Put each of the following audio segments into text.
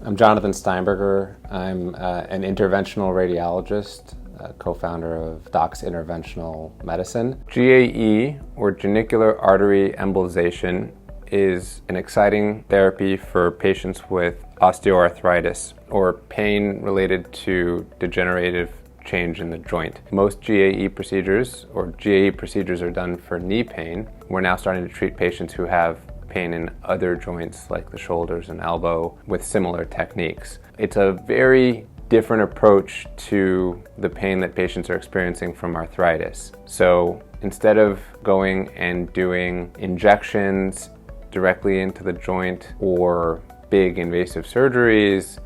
I'm Jonathan Steinberger. I'm an interventional radiologist, co-founder of Docs Interventional Medicine. GAE, or Genicular Artery Embolization, is an exciting therapy for patients with osteoarthritis, or pain related to degenerative change in the joint. Most GAE procedures, are done for knee pain. We're now starting to treat patients who have pain in other joints like the shoulders and elbow with similar techniques. It's a very different approach to the pain that patients are experiencing from arthritis. So instead of going and doing injections directly into the joint or big invasive surgeries,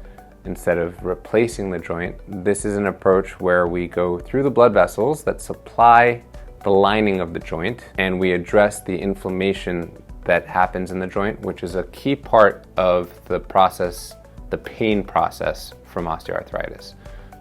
instead of replacing the joint, this is an approach where we go through the blood vessels that supply the lining of the joint, and we address the inflammation that happens in the joint, which is a key part of the process, the pain process from osteoarthritis.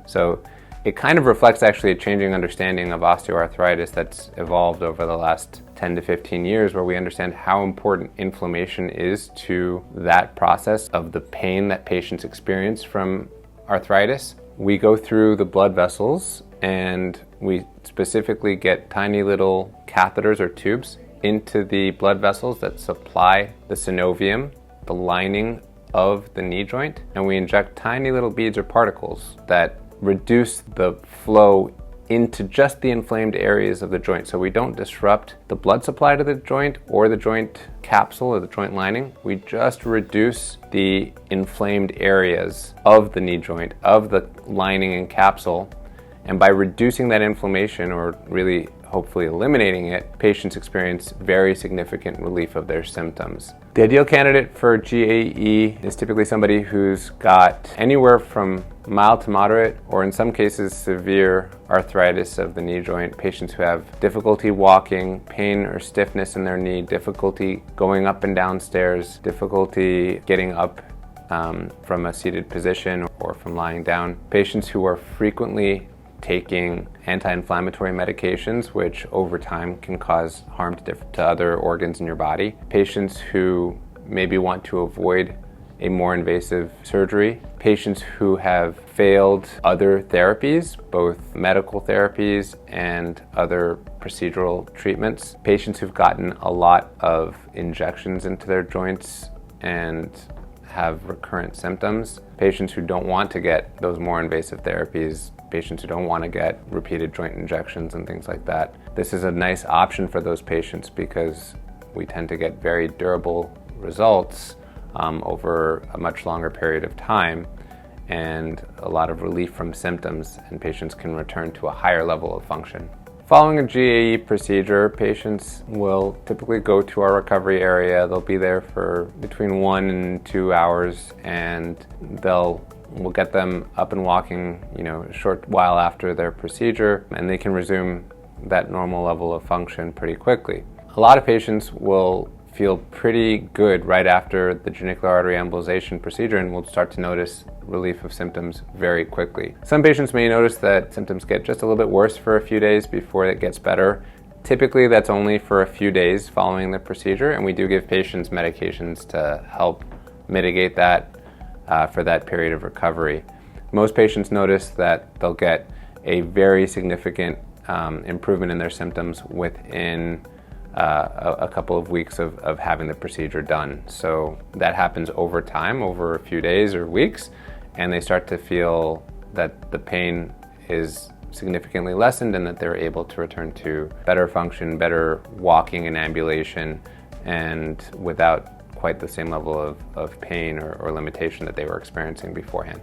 So it kind of reflects actually a changing understanding of osteoarthritis that's evolved over the last 10 to 15 years, where we understand how important inflammation is to that process of the pain that patients experience from arthritis. We go through the blood vessels and we specifically get tiny little catheters or tubes into the blood vessels that supply the synovium, the lining of the knee joint, and we inject tiny little beads or particles that reduce the flow into just the inflamed areas of the joint. So we don't disrupt the blood supply to the joint or the joint capsule or the joint lining. We just reduce the inflamed areas of the knee joint, of the lining and capsule. And by reducing that inflammation, or really hopefully eliminating it, patients experience very significant relief of their symptoms. The ideal candidate for GAE is typically somebody who's got anywhere from mild to moderate, or in some cases severe arthritis of the knee joint, patients who have difficulty walking, pain or stiffness in their knee, difficulty going up and down stairs, difficulty getting up from a seated position or from lying down, patients who are frequently taking anti-inflammatory medications, which over time can cause harm to other organs in your body, patients who maybe want to avoid a more invasive surgery, patients who have failed other therapies, both medical therapies and other procedural treatments, patients who've gotten a lot of injections into their joints and have recurrent symptoms, patients who don't want to get those more invasive therapies, patients who don't want to get repeated joint injections and things like that. This is a nice option for those patients because we tend to get very durable results over a much longer period of time, and a lot of relief from symptoms, and patients can return to a higher level of function. Following a GAE procedure, patients will typically go to our recovery area. They'll be there for between 1 and 2 hours, and we'll get them up and walking, a short while after their procedure, and they can resume that normal level of function pretty quickly. A lot of patients will feel pretty good right after the genicular artery embolization procedure and will start to notice relief of symptoms very quickly. Some patients may notice that symptoms get just a little bit worse for a few days before it gets better. Typically that's only for a few days following the procedure, and we do give patients medications to help mitigate that for that period of recovery. Most patients notice that they'll get a very significant improvement in their symptoms within a couple of weeks of having the procedure done. So that happens over time, over a few days or weeks, and they start to feel that the pain is significantly lessened and that they're able to return to better function, better walking and ambulation, and without quite the same level of pain or limitation that they were experiencing beforehand.